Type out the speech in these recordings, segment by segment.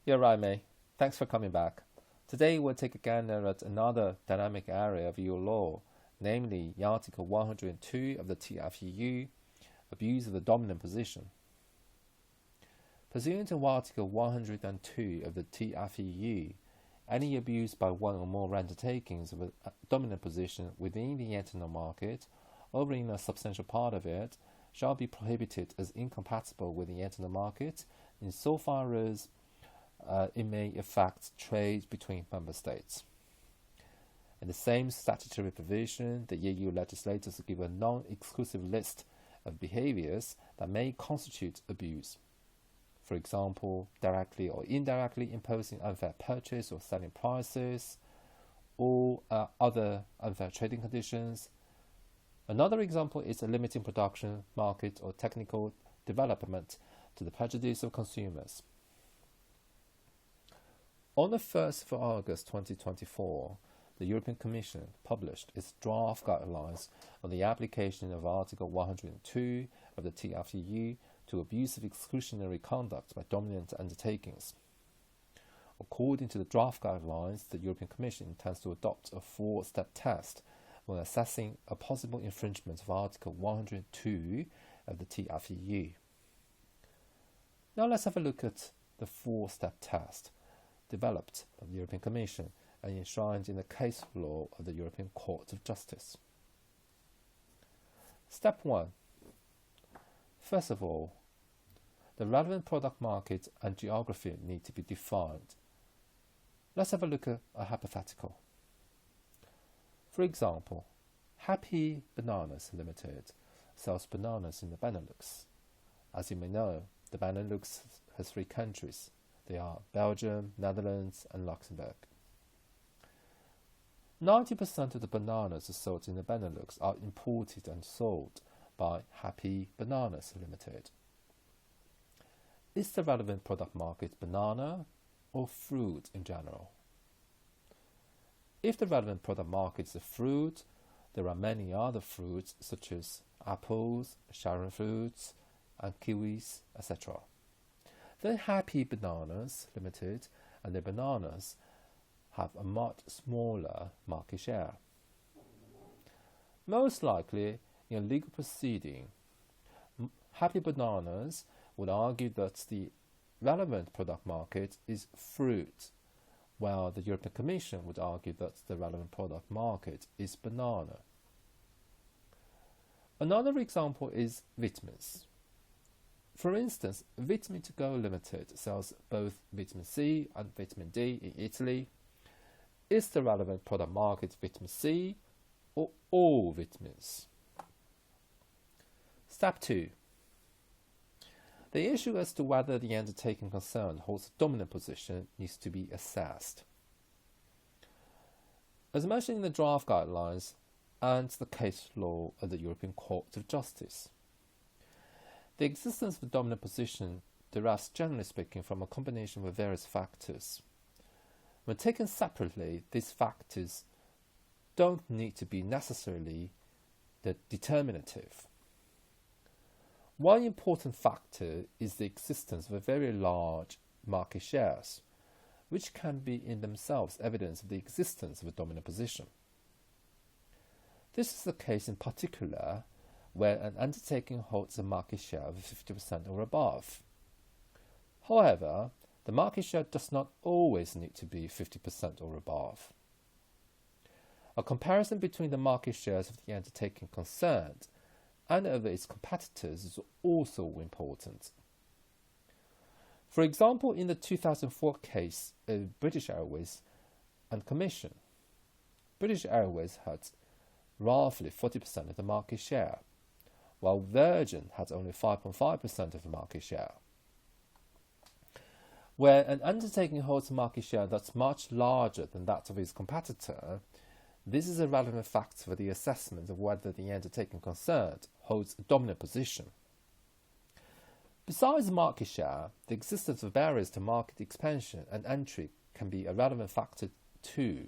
You're right, May. Thanks for coming back. Today we'll take a gander at another dynamic area of EU law, namely Article 102 of the TFEU, abuse of the dominant position. Pursuant to Article 102 of the TFEU, any abuse by one or more undertakings of a dominant position within the internal market, or in a substantial part of it, shall be prohibited as incompatible with the internal market insofar as it may affect trade between member states. In the same statutory provision, the EU legislators give a non-exclusive list of behaviours that may constitute abuse. For example, directly or indirectly imposing unfair purchase or selling prices, or other unfair trading conditions. Another example is limiting production, market, or technical development to the prejudice of consumers. On the 1st of August 2024, the European Commission published its draft guidelines on the application of Article 102 of the TFEU to abusive exclusionary conduct by dominant undertakings. According to the draft guidelines, the European Commission intends to adopt a four-step test when assessing a possible infringement of Article 102 of the TFEU. Now let's have a look at the four-step test developed by the European Commission and enshrined in the case law of the European Court of Justice. Step 1. First of all, the relevant product market and geography need to be defined. Let's have a look at a hypothetical. For example, Happy Bananas Limited sells bananas in the Benelux. As you may know, the Benelux has three countries. They are Belgium, Netherlands, and Luxembourg. 90% of the bananas sold in the Benelux are imported and sold by Happy Bananas Limited. Is the relevant product market banana or fruit in general? If the relevant product market is a fruit, there are many other fruits such as apples, Sharon fruits, and kiwis, etc. The Happy Bananas Limited and their bananas have a much smaller market share. Most likely, in a legal proceeding, Happy Bananas would argue that the relevant product market is fruit, while the European Commission would argue that the relevant product market is banana. Another example is vitamins. For instance, Vitamin To Go Limited sells both vitamin C and vitamin D in Italy. Is the relevant product market vitamin C or all vitamins? Step 2. The issue as to whether the undertaking concerned holds a dominant position needs to be assessed. As mentioned in the draft guidelines and the case law of the European Court of Justice, the existence of a dominant position derives, generally speaking, from a combination of various factors. When taken separately, these factors don't need to be necessarily determinative. One important factor is the existence of a very large market shares, which can be in themselves evidence of the existence of a dominant position. This is the case in particular where an undertaking holds a market share of 50% or above. However, the market share does not always need to be 50% or above. A comparison between the market shares of the undertaking concerned and of its competitors is also important. For example, in the 2004 case of British Airways and Commission, British Airways had roughly 40% of the market share, while Virgin had only 5.5% of the market share. Where an undertaking holds a market share that's much larger than that of its competitor, this is a relevant factor for the assessment of whether the undertaking concerned holds a dominant position. Besides market share, the existence of barriers to market expansion and entry can be a relevant factor too,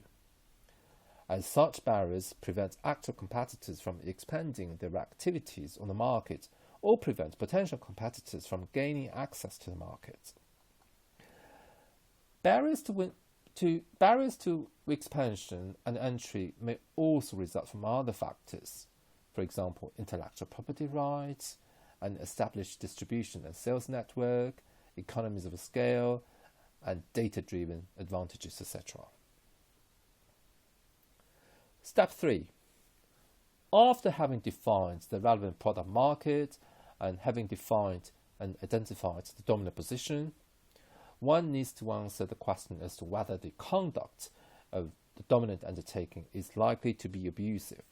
as such barriers prevent actual competitors from expanding their activities on the market or prevent potential competitors from gaining access to the market. Barriers to expansion and entry may also result from other factors, for example, intellectual property rights, an established distribution and sales network, economies of scale, and data-driven advantages, etc. Step 3. After having defined the relevant product market and having defined and identified the dominant position, one needs to answer the question as to whether the conduct of the dominant undertaking is likely to be abusive.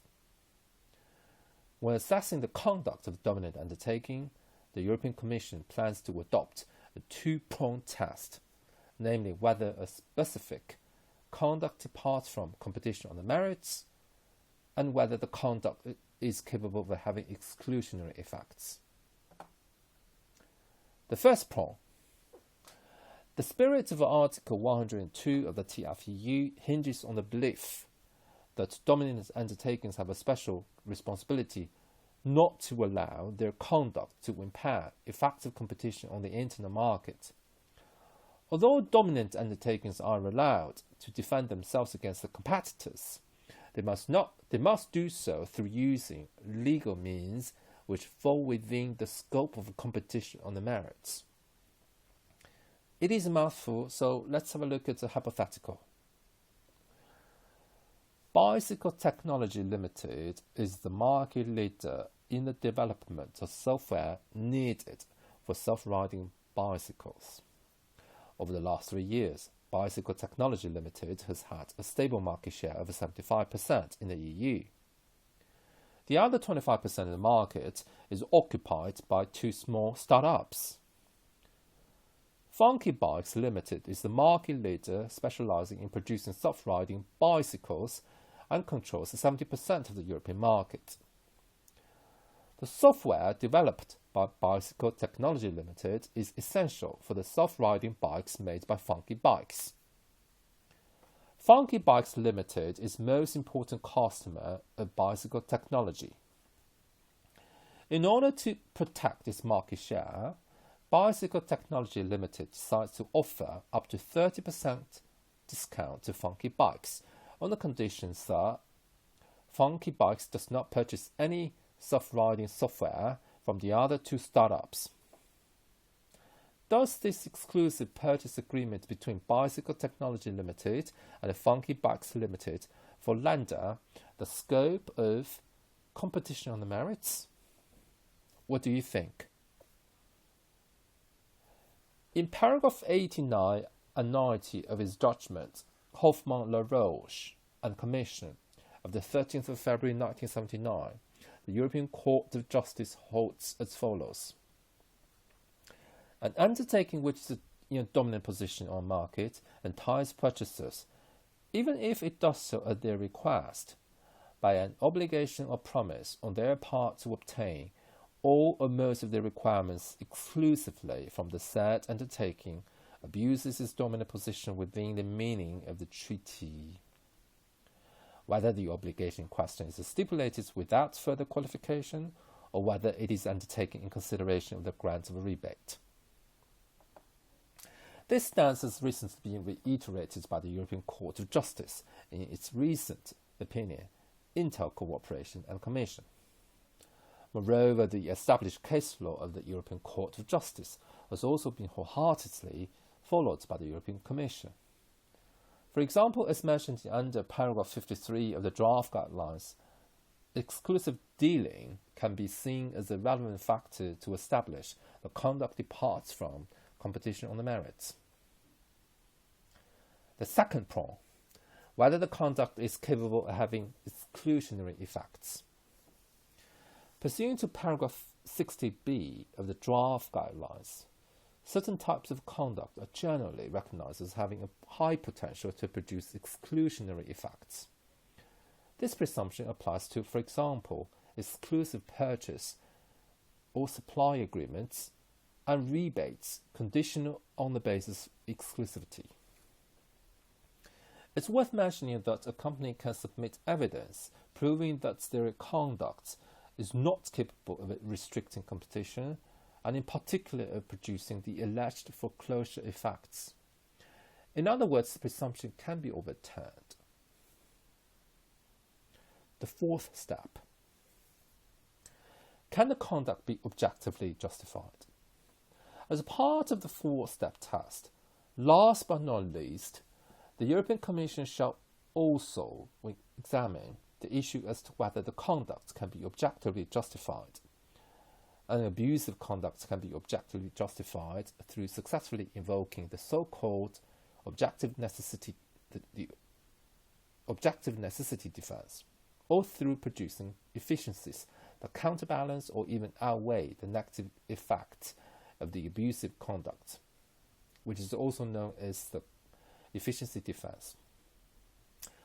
When assessing the conduct of the dominant undertaking, the European Commission plans to adopt a two-pronged test, namely whether a specific conduct departs from competition on the merits and whether the conduct is capable of having exclusionary effects. The first prong. The spirit of Article 102 of the TFEU hinges on the belief that dominant undertakings have a special responsibility not to allow their conduct to impair effective competition on the internal market. Although dominant undertakings are allowed to defend themselves against the competitors, they must do so through using legal means which fall within the scope of competition on the merits. It is a mouthful, so let's have a look at the hypothetical. Bicycle Technology Limited is the market leader in the development of software needed for self-riding bicycles. Over the last 3 years, Bicycle Technology Limited has had a stable market share of 75% in the EU. The other 25% of the market is occupied by two small startups. Funky Bikes Limited is the market leader specializing in producing self-riding bicycles and controls 70% of the European market. The software developed by Bicycle Technology Limited is essential for the self-riding bikes made by Funky Bikes. Funky Bikes Limited is most important customer of Bicycle Technology. In order to protect its market share, Bicycle Technology Limited decides to offer up to 30% discount to Funky Bikes on the conditions that Funky Bikes does not purchase any self-riding software from the other two startups. Thus, this exclusive purchase agreement between Bicycle Technology Limited and Funky Bikes Limited for lender the scope of competition on the merits? What do you think? In paragraph 89 and 90 of his judgment, Hoffmann-La Roche and Commission of the 13th of February 1979, the European Court of Justice holds as follows. An undertaking which is in a dominant position on market entices purchasers, even if it does so at their request, by an obligation or promise on their part to obtain all or most of their requirements exclusively from the said undertaking, abuses its dominant position within the meaning of the treaty. Whether the obligation in question is stipulated without further qualification, or whether it is undertaken in consideration of the grant of a rebate. This stance has recently been reiterated by the European Court of Justice in its recent opinion, Intel Cooperation and Commission. Moreover, the established case law of the European Court of Justice has also been wholeheartedly followed by the European Commission. For example, as mentioned under paragraph 53 of the draft guidelines, exclusive dealing can be seen as a relevant factor to establish the conduct departs from competition on the merits. The second prong, whether the conduct is capable of having exclusionary effects. Pursuant to paragraph 60b of the draft guidelines, certain types of conduct are generally recognized as having a high potential to produce exclusionary effects. This presumption applies to, for example, exclusive purchase or supply agreements and rebates conditional on the basis of exclusivity. It's worth mentioning that a company can submit evidence proving that their conduct is not capable of restricting competition, and in particular of producing the alleged foreclosure effects. In other words, the presumption can be overturned. The fourth step. Can the conduct be objectively justified? As a part of the four-step test, last but not least, the European Commission shall also examine the issue as to whether the conduct can be objectively justified. An abusive conduct can be objectively justified through successfully invoking the so-called objective necessity defense, or through producing efficiencies that counterbalance or even outweigh the negative effects of the abusive conduct, which is also known as the efficiency defense.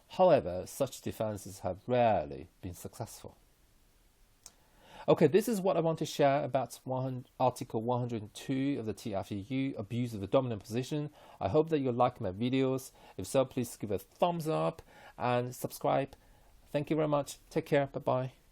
However, such defenses have rarely been successful. Okay, this is what I want to share about Article 102 of the TFEU, abuse of the dominant position. I hope that you like my videos. If so, please give a thumbs up and subscribe. Thank you very much. Take care. Bye-bye.